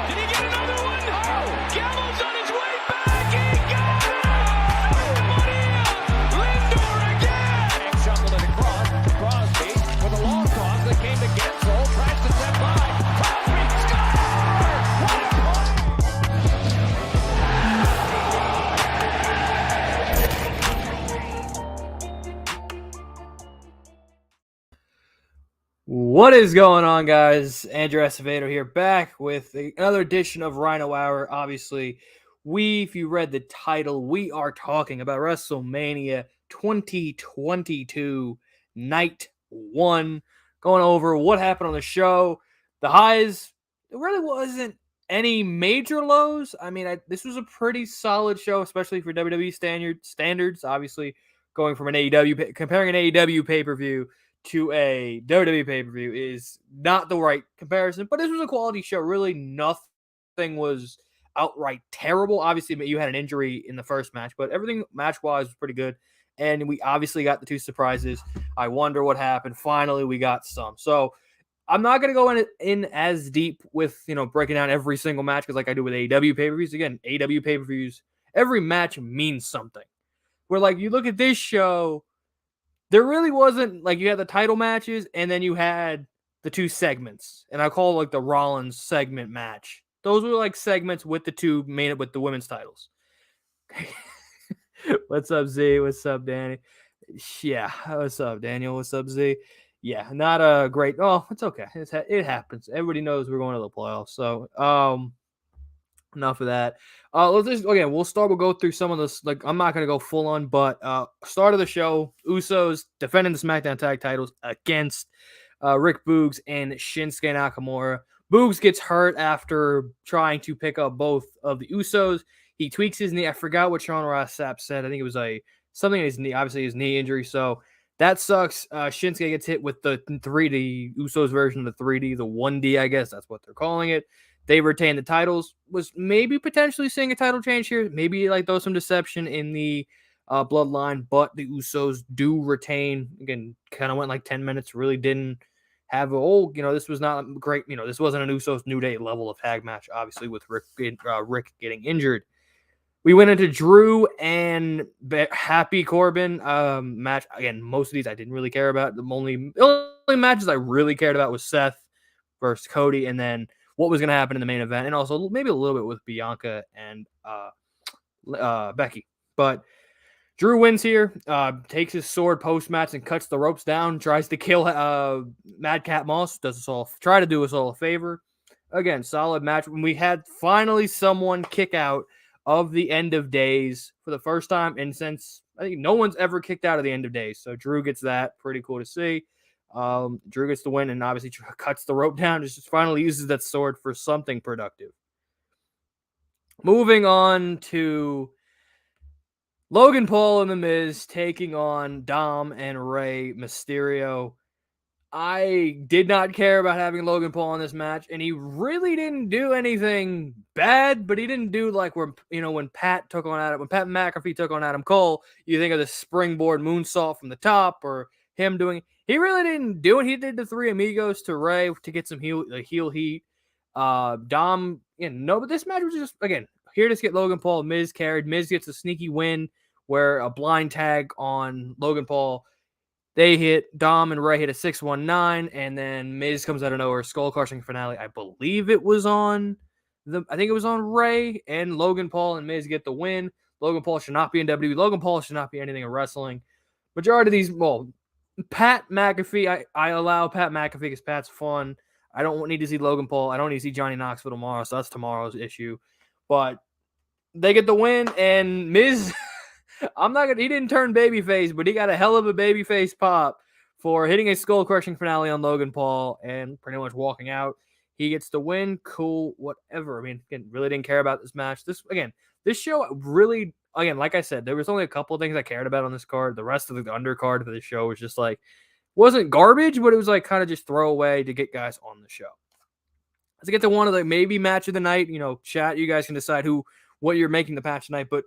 Did he get another one? Gallows on his way back. He got it! Maria Lindor again! And shuffled it across. Crosby with a long toss that came to Gensel. Tries to step by. Crosby scores! What a What is going on, guys? Andrew Acevedo here, back with another edition of Rhino Hour. Obviously, if you read the title, we are talking about WrestleMania 2022 Night 1. Going over what happened on the show. The highs, there really wasn't any major lows. I mean, this was a pretty solid show, especially for WWE standards. Obviously, going from an AEW, comparing an AEW pay-per-view to a WWE pay-per-view is not the right comparison, but this was a quality show. Really, nothing was outright terrible. Obviously, you had an injury in the first match, but everything match-wise was pretty good, and we obviously got the two surprises. I wonder what happened. Finally, we got some. So I'm not going to go in as deep with, breaking down every single match, because like I do with AEW pay-per-views. Again, AEW pay-per-views, every match means something. Where, like, you look at this show, there really wasn't, like, you had the title matches, and then you had the two segments, and I call it, like, the Rollins segment match. Those were, like, segments with the two made up with the women's titles. What's up, Z? What's up, Danny? Yeah, what's up, Daniel? What's up, Z? Yeah, not a great. Oh, it's okay. It happens. Everybody knows we're going to the playoffs. So, enough of that. We'll start. We'll go through some of this. Like, I'm not gonna go full on, but start of the show, Usos defending the SmackDown tag titles against Rick Boogs and Shinsuke Nakamura. Boogs gets hurt after trying to pick up both of the Usos. He tweaks his knee. I forgot what Sean Ross Sapp said. I think it was something in his knee. Obviously, his knee injury. So that sucks. Shinsuke gets hit with the 3D Usos version of the 3D, the 1D. I guess that's what they're calling it. They retain the titles. Was maybe potentially seeing a title change here. Maybe like throw some deception in the bloodline, but the Usos do retain. Again, kind of went like 10 minutes. Really didn't have this was not great. This wasn't an Usos New Day level of tag match, obviously, with Rick getting injured. We went into Drew and Happy Corbin match. Again, most of these I didn't really care about. The only matches I really cared about was Seth versus Cody, and then what was going to happen in the main event, and also maybe a little bit with Bianca and Becky. But Drew wins here, takes his sword post-match and cuts the ropes down, tries to kill Madcap Moss, try to do us all a favor. Again, solid match. We had finally someone kick out of the End of Days for the first time, and since I think no one's ever kicked out of the End of Days, so Drew gets that. Pretty cool to see. Drew gets the win and obviously cuts the rope down. Just finally uses that sword for something productive. Moving on to Logan Paul and The Miz taking on Dom and Rey Mysterio. I did not care about having Logan Paul in this match, and he really didn't do anything bad, but he didn't do like when Pat McAfee took on Adam Cole, you think of the springboard moonsault from the top, or him doing. He really didn't do it. He did the Three Amigos to Rey to get some heel heat. Dom, but this match was just, again, here to get Logan Paul. Miz carried. Miz gets a sneaky win where a blind tag on Logan Paul. They hit, Dom and Rey hit a 619, and then Miz comes out of nowhere, skull-crushing finale. I believe it was on Rey, and Logan Paul and Miz get the win. Logan Paul should not be in WWE. Logan Paul should not be anything in wrestling. Majority of these, Pat McAfee, I allow Pat McAfee because Pat's fun. I don't need to see Logan Paul. I don't need to see Johnny Knoxville tomorrow, so that's tomorrow's issue. But they get the win, and Miz... he didn't turn babyface, but he got a hell of a babyface pop for hitting a skull-crushing finale on Logan Paul and pretty much walking out. He gets the win. Cool, whatever. I mean, again, really didn't care about this match. This show really, again, like I said, there was only a couple of things I cared about on this card. The rest of the undercard for the show was just like, wasn't garbage, but it was like kind of just throwaway to get guys on the show. Let's get to one of the maybe match of the night. Chat, you guys can decide what you're making the match tonight, but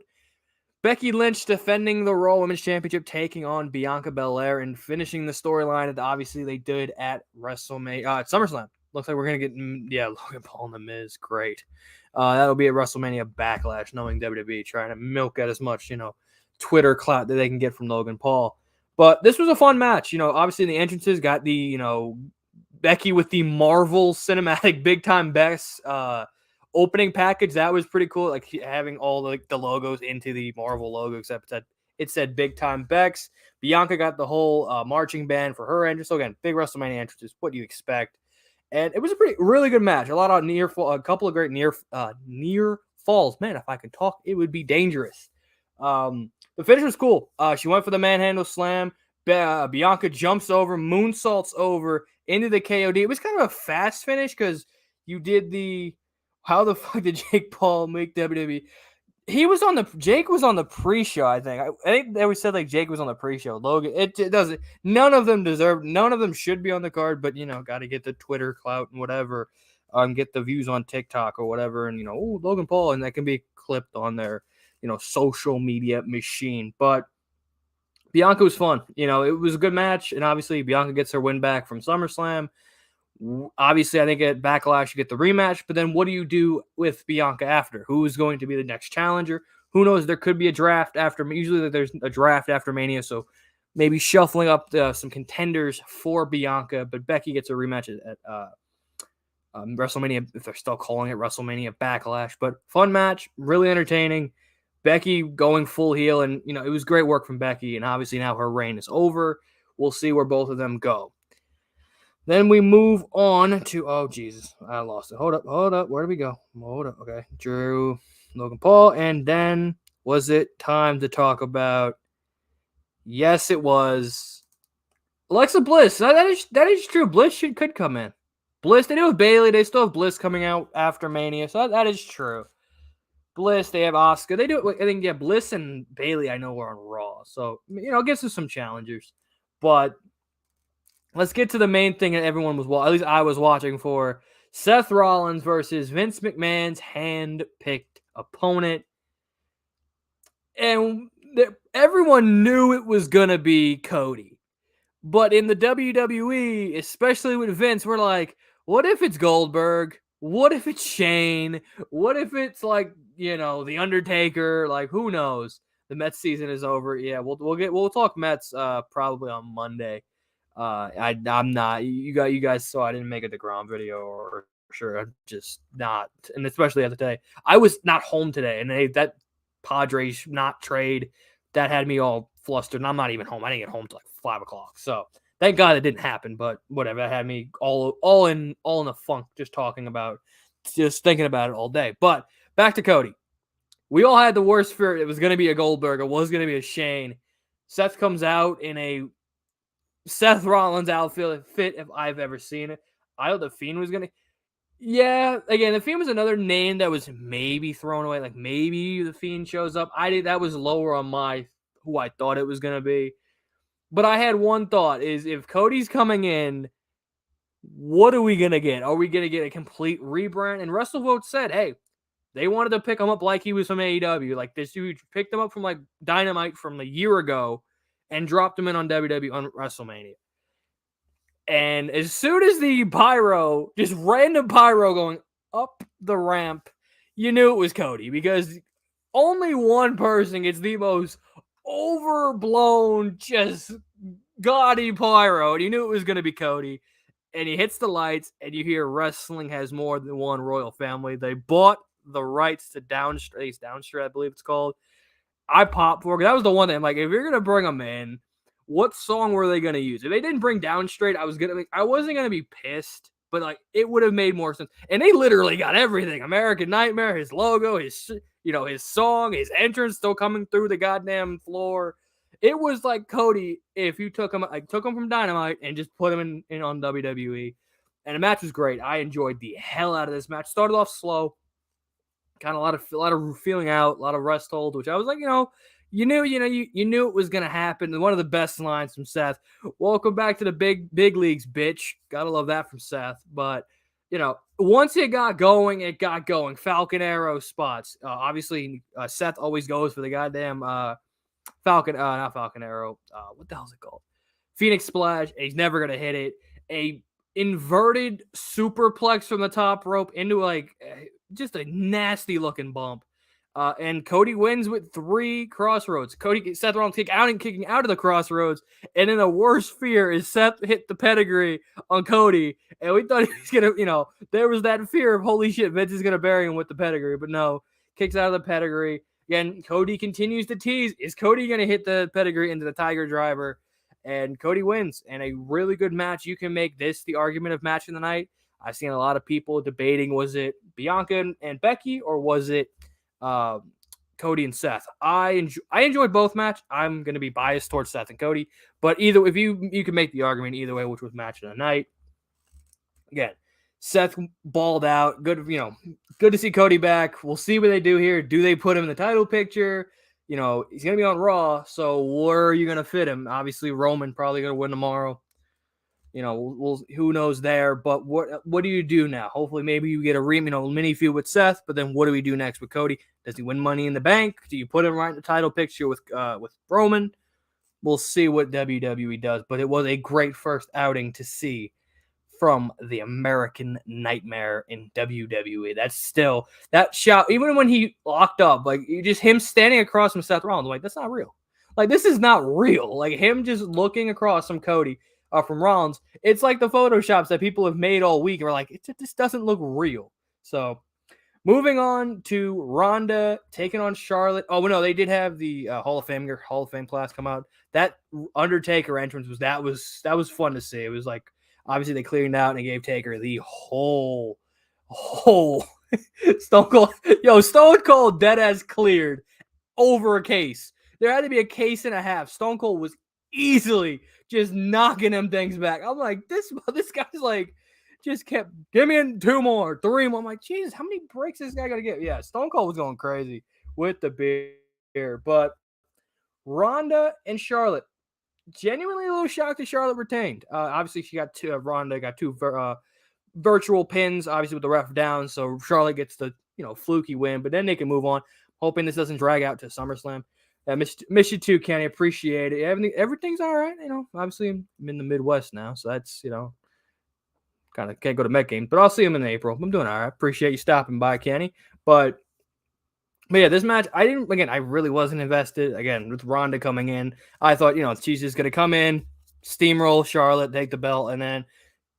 Becky Lynch defending the Raw Women's Championship, taking on Bianca Belair and finishing the storyline that obviously they did at WrestleMania, SummerSlam. Looks like we're gonna get Logan Paul and The Miz. Great. That'll be at WrestleMania Backlash, knowing WWE trying to milk at as much Twitter clout that they can get from Logan Paul. But this was a fun match. Obviously the entrances got the Becky with the Marvel Cinematic Big Time Best opening package. That was pretty cool. Like having all the logos into the Marvel logo, except that it said Big Time Bex. Bianca got the whole marching band for her entrance. So again, big WrestleMania entrances. What do you expect? And it was a really good match. A lot of a couple of great near falls. Man, if I could talk, it would be dangerous. The finish was cool. She went for the manhandle slam. Bianca jumps over, moonsaults over into the KOD. It was kind of a fast finish because you did the. How the fuck did Jake Paul make WWE? Jake was on the pre-show, I think. I think they said like Jake was on the pre-show. Logan, it doesn't. None of them should be on the card, but got to get the Twitter clout and whatever, get the views on TikTok or whatever, and Logan Paul, and that can be clipped on their social media machine. But Bianca was fun. It was a good match, and obviously Bianca gets her win back from SummerSlam. Obviously, I think at Backlash you get the rematch, but then what do you do with Bianca after? Who is going to be the next challenger? Who knows? There could be a draft after. Usually there's a draft after Mania, so maybe shuffling up some contenders for Bianca. But Becky gets a rematch at WrestleMania, if they're still calling it WrestleMania Backlash. But fun match, really entertaining. Becky going full heel, and it was great work from Becky. And obviously now her reign is over. We'll see where both of them go. Then we move on to, oh, Jesus, I lost it. Hold up. Where do we go? Hold up. Okay. Drew, Logan Paul. And then was it time to talk about, yes, it was, Alexa Bliss. That is true. Bliss could come in. Bliss, they do have Bayley. They still have Bliss coming out after Mania. So that is true. Bliss, they have Asuka. They do, I think, Bliss and Bayley, I know, are on Raw. So, it gives us some challengers. But let's get to the main thing that everyone was watching, at least I was watching for. Seth Rollins versus Vince McMahon's hand-picked opponent. And everyone knew it was going to be Cody. But in the WWE, especially with Vince, we're like, what if it's Goldberg? What if it's Shane? What if it's like, The Undertaker? Like, who knows? The Mets season is over. Yeah, we'll talk Mets probably on Monday. I'm not. You guys saw I didn't make a DeGrom video, or sure, I'm just not. And especially at the day, I was not home today, and that Padres not trade that had me all flustered. And I'm not even home. I didn't get home till like 5:00. So thank God it didn't happen. But whatever, that had me all in a funk just thinking about it all day. But back to Cody. We all had the worst fear it was going to be a Goldberg. It was going to be a Shane. Seth comes out in a Seth Rollins outfit if I've ever seen it. I thought The Fiend was going to. Yeah, again, The Fiend was another name that was maybe thrown away. Like maybe The Fiend shows up. That was lower on my who I thought it was going to be. But I had one thought is if Cody's coming in, what are we going to get? Are we going to get a complete rebrand? And WrestleVote said, hey, they wanted to pick him up like he was from AEW. Like this dude picked him up from like Dynamite from a year ago and dropped him in on WWE on WrestleMania. And as soon as the pyro, just random pyro going up the ramp, you knew it was Cody because only one person gets the most overblown, just gaudy pyro, and you knew it was going to be Cody. And he hits the lights, and you hear wrestling has more than one royal family. They bought the rights to Downstreet, I believe it's called. I popped for it. That was the one thing. I'm like, if you're going to bring them in, what song were they going to use? If they didn't bring Downstreet, I wasn't going to be pissed, but like it would have made more sense. And they literally got everything. American Nightmare, his logo, his song, his entrance still coming through the goddamn floor. It was like Cody if you took him from Dynamite and just put him in on WWE. And the match was great. I enjoyed the hell out of this match. Started off slow. Kind of a lot of feeling out, a lot of rest hold, which I was like, you knew it was gonna happen. One of the best lines from Seth. Welcome back to the big leagues, bitch. Gotta love that from Seth. But once it got going, Falcon Arrow spots. Obviously, Seth always goes for the goddamn not Falcon Arrow. What the hell is it called? Phoenix Splash. And he's never gonna hit it. A inverted superplex from the top rope into like just a nasty looking bump. And Cody wins with 3 crossroads. Seth Rollins kicking out of the crossroads. And then the worst fear is Seth hit the pedigree on Cody. And we thought he was going to, there was that fear of, holy shit, Vince is going to bury him with the pedigree. But no, kicks out of the pedigree. Again, Cody continues to tease. Is Cody going to hit the pedigree into the Tiger Driver? And Cody wins. And a really good match. You can make this the argument of match of the night. I've seen a lot of people debating, was it Bianca and Becky or was it Cody and Seth? I enjoyed both match. I'm going to be biased towards Seth and Cody, but either if you can make the argument either way, which was match of the night. Again, Seth balled out. Good, good to see Cody back. We'll see what they do here. Do they put him in the title picture? He's going to be on Raw, so where are you going to fit him? Obviously, Roman probably going to win tomorrow. Who knows there, but what do you do now? Hopefully maybe you get a mini feud with Seth, but then what do we do next with Cody? Does he win Money in the Bank? Do you put him right in the title picture with Roman? We'll see what WWE does, but it was a great first outing to see from the American Nightmare in WWE. That's still that shout, even when he locked up, like just him standing across from Seth Rollins, like that's not real. Like this is not real. Like him just looking across from Cody. From Rollins, it's like the photoshops that people have made all week. And we're like, this doesn't look real. So, moving on to Ronda taking on Charlotte. Oh no, they did have the Hall of Fame class come out. That Undertaker entrance was fun to see. It was like obviously they cleared it out and they gave Taker the whole Stone Cold. Stone Cold dead ass cleared over a case. There had to be a case and a half. Stone Cold was easily just knocking them things back. I'm like, this guy's like, just kept, give me 2 more, 3 more. I'm like, Jesus, how many breaks is this guy gonna get? Yeah, Stone Cold was going crazy with the beer. But Ronda and Charlotte, genuinely a little shocked that Charlotte retained. Obviously, she got Ronda got 2 virtual pins, obviously with the ref down, so Charlotte gets the fluky win, but then they can move on. Hoping this doesn't drag out to SummerSlam. Miss you too, Kenny. Appreciate it. Everything's all right. Obviously I'm in the Midwest now, so that's kind of can't go to Met games, but I'll see him in April. I'm doing all right. Appreciate you stopping by, Kenny. But yeah, this match I really wasn't invested. Again, with Ronda coming in, I thought she's just gonna come in, steamroll Charlotte, take the belt, and then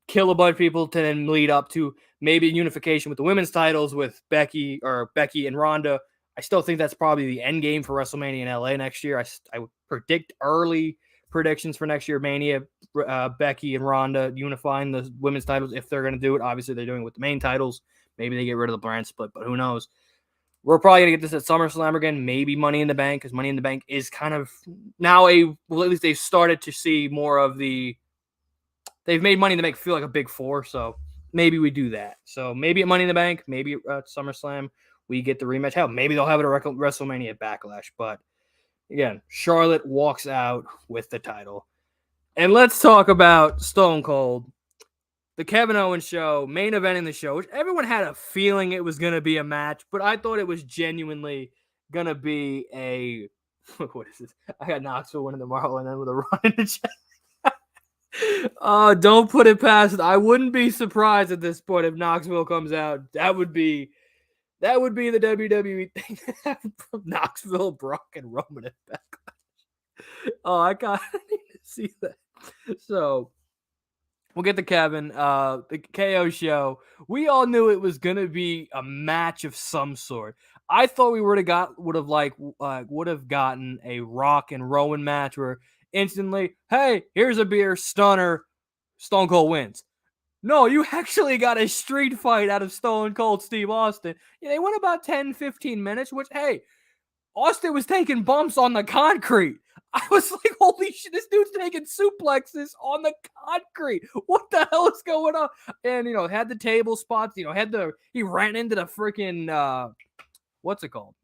kill a bunch of people to then lead up to maybe unification with the women's titles with Becky and Ronda. I still think that's probably the end game for WrestleMania in LA next year. I would predict early predictions for next year Mania, Becky and Ronda unifying the women's titles if they're going to do it. Obviously, they're doing it with the main titles. Maybe they get rid of the brand split, but who knows? We're probably going to get this at SummerSlam again, maybe Money in the Bank, because Money in the Bank is kind of now at least they've started to see more of they've made Money in the Bank feel like a big 4, so maybe we do that. So maybe at Money in the Bank, maybe at SummerSlam, we get the rematch. Hell, maybe they'll have it at WrestleMania Backlash. But again, Charlotte walks out with the title. And let's talk about Stone Cold, the Kevin Owens show, main event in the show, which everyone had a feeling it was going to be a match, but I thought it was genuinely going to be a what is this? I got Knoxville winning tomorrow and then with a run in the chest. Don't put it past it. I wouldn't be surprised at this point if Knoxville comes out. That would be the WWE thing from Knoxville, Brock, and Roman at Backlash. Oh, I kind of need to see that. So we'll get to Kevin. The KO show. We all knew it was gonna be a match of some sort. I thought we would have gotten a Rock and Rowan match where instantly, hey, here's a beer, stunner, Stone Cold wins. No, you actually got a street fight out of Stone Cold Steve Austin. Yeah, they went about 10, 15 minutes, which, hey, Austin was taking bumps on the concrete. I was like, holy shit, this dude's taking suplexes on the concrete. What the hell is going on? And, had the table spots, he ran into the freaking, what's it called?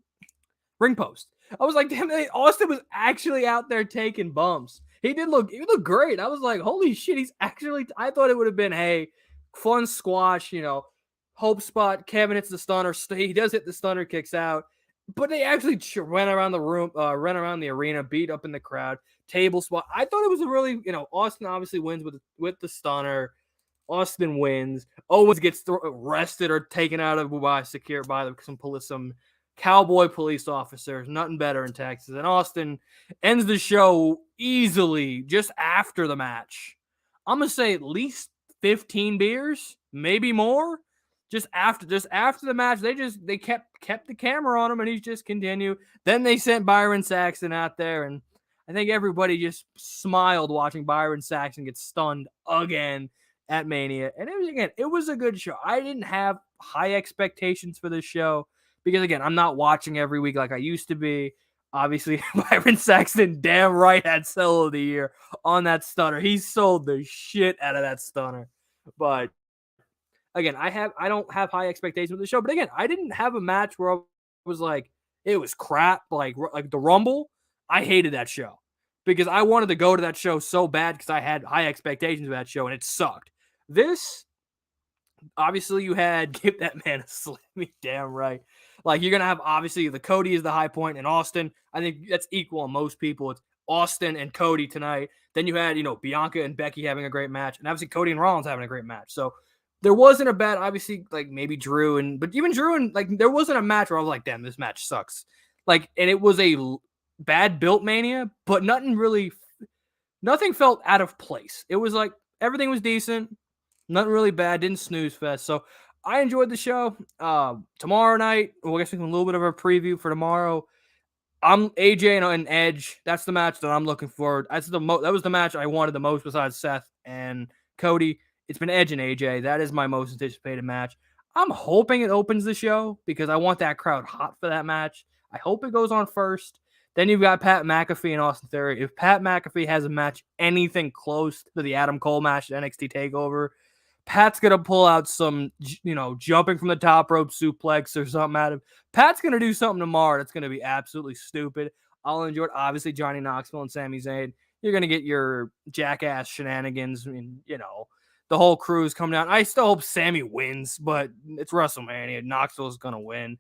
Ring post. I was like, damn, Austin was actually out there taking bumps. He looked great. I was like, holy shit, I thought it would have been, hey, fun squash, hope spot. Kevin hits the stunner. He does hit the stunner, kicks out. But they actually ran around the room, ran around the arena, beat up in the crowd, table spot. I thought it was a really, Austin obviously wins with the stunner. Austin wins. Owens gets arrested or taken out of by some cowboy police officers. Nothing better in Texas. And Austin ends the show easily just after the match. I'm gonna say at least 15 beers, maybe more. Just after the match, they kept the camera on him, and he just continued. Then they sent Byron Saxton out there, and I think everybody just smiled watching Byron Saxton get stunned again at Mania. And it was a good show. I didn't have high expectations for this show because, again, I'm not watching every week like I used to be. Obviously, Byron Saxton damn right had sell of the year on that stunner. He sold the shit out of that stunner. But again, I don't have high expectations with the show. But again, I didn't have a match where I was like, it was crap. Like the Rumble, I hated that show because I wanted to go to that show so bad because I had high expectations of that show and it sucked. This, obviously, you had give that man a slip. Me damn right. Like, you're going to have, obviously, the Cody is the high point in Austin. I think that's equal on most people. It's Austin and Cody tonight. Then you had, Bianca and Becky having a great match. And obviously, Cody and Rollins having a great match. So, there wasn't a bad, obviously, like, maybe Drew. But even Drew and, like, there wasn't a match where I was like, damn, this match sucks. Like, and it was a bad built Mania, but nothing felt out of place. It was like, everything was decent. Nothing really bad. Didn't snooze fest. So I enjoyed the show. Tomorrow night, I guess we can a little bit of a preview for tomorrow. I'm AJ and Edge. That's the match that I'm looking for. That was the match I wanted the most besides Seth and Cody. It's been Edge and AJ. That is my most anticipated match. I'm hoping it opens the show because I want that crowd hot for that match. I hope it goes on first. Then you've got Pat McAfee and Austin Theory. If Pat McAfee has a match anything close to the Adam Cole match at NXT TakeOver, Pat's going to pull out some, jumping from the top rope suplex or something out of. Pat's going to do something tomorrow that's going to be absolutely stupid. I'll enjoy it. Obviously, Johnny Knoxville and Sami Zayn. You're going to get your jackass shenanigans. I mean, the whole crew is coming down. I still hope Sami wins, but it's WrestleMania. Knoxville's going to win.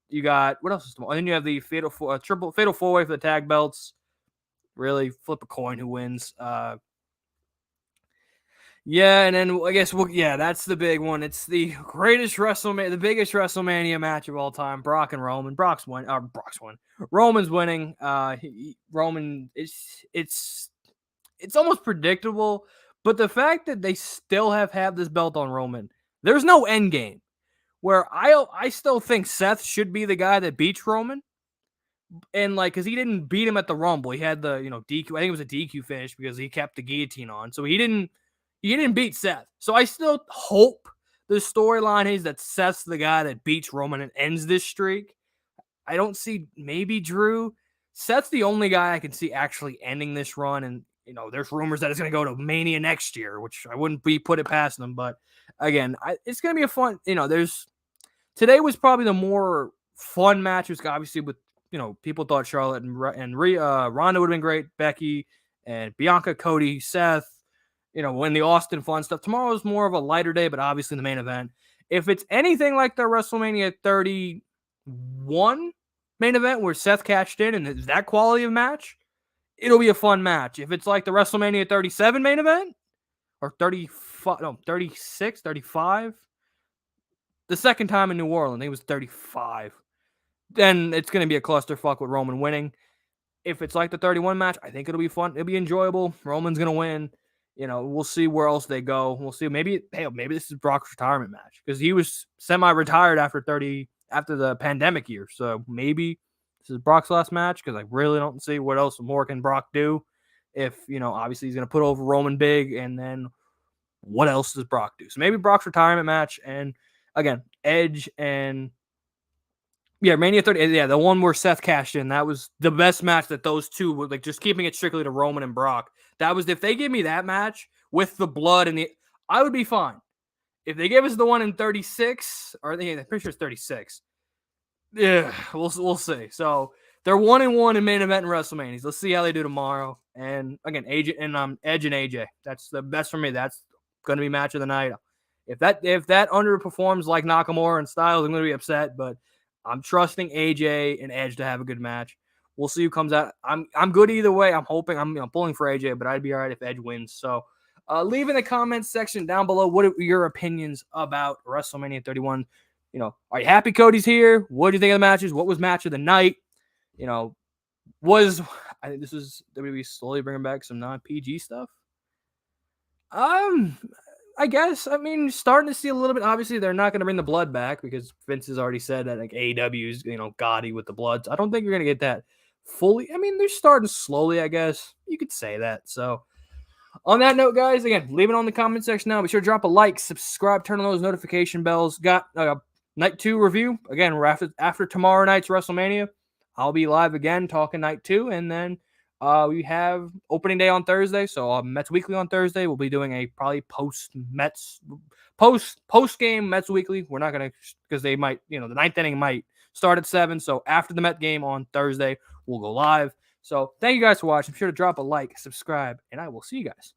You got, what else is tomorrow? And then you have the fatal four-way for the tag belts. Really, flip a coin who wins. Yeah, and then I guess that's the big one. It's the greatest WrestleMania, the biggest WrestleMania match of all time. Brock and Roman. Brock's won. Roman's winning. Roman. It's almost predictable, but the fact that they still have this belt on Roman, there's no end game. Where I still think Seth should be the guy that beats Roman, and because he didn't beat him at the Rumble, he had the DQ. I think it was a DQ finish because he kept the guillotine on, so he didn't beat Seth. So I still hope the storyline is that Seth's the guy that beats Roman and ends this streak. I don't see maybe Drew. Seth's the only guy I can see actually ending this run. And, there's rumors that it's going to go to Mania next year, which I wouldn't put it past them. But again, it's going to be a fun, today was probably the more fun matches, obviously, with, people thought Charlotte and Ronda would have been great. Becky and Bianca, Cody, Seth. When the Austin fun stuff. Tomorrow is more of a lighter day, but obviously the main event. If it's anything like the WrestleMania 31 main event where Seth cashed in and it's that quality of match, it'll be a fun match. If it's like the WrestleMania 37 main event or 36, 35, the second time in New Orleans, I think it was 35, then it's going to be a clusterfuck with Roman winning. If it's like the 31 match, I think it'll be fun. It'll be enjoyable. Roman's going to win. We'll see where else they go. We'll see. Maybe this is Brock's retirement match because he was semi-retired after the pandemic year. So maybe this is Brock's last match because I really don't see what else more can Brock do. If obviously he's going to put over Roman big, and then what else does Brock do? So maybe Brock's retirement match, and again, Edge and Mania 30. Yeah, the one where Seth cashed in. That was the best match that those two were, like, just keeping it strictly to Roman and Brock. That was, if they give me that match with the blood and I would be fine. If they give us the one in 36, or I'm pretty sure it's 36. Yeah, we'll see. So they're 1-1 in main event and WrestleMania. Let's see how they do tomorrow. And again, Edge and AJ. That's the best for me. That's going to be match of the night. If that underperforms like Nakamura and Styles, I'm going to be upset. But I'm trusting AJ and Edge to have a good match. We'll see who comes out. I'm good either way. I'm hoping I'm pulling for AJ, but I'd be all right if Edge wins. So Leave in the comments section down below what are your opinions about WrestleMania 31. You know, are you happy Cody's here? What do you think of the matches? What was match of the night? You know, I think this was WWE slowly bringing back some non-PG stuff. I guess. I mean, starting to see a little bit. Obviously, they're not going to bring the blood back because Vince has already said that like AEW is, gaudy with the blood. So I don't think you're going to get that fully. I mean, they're starting slowly, I guess. You could say that. So on that note, guys, again, leave it on the comment section now. Be sure to drop a like, subscribe, turn on those notification bells. Got night 2 review. Again, we're after tomorrow night's WrestleMania. I'll be live again talking night 2, and then we have opening day on Thursday. So Mets Weekly on Thursday. We'll be doing a probably post game Mets Weekly. We're not gonna because they might, the ninth inning might start at 7. So after the Met game on Thursday, we'll go live. So thank you guys for watching. Be sure to drop a like, subscribe, and I will see you guys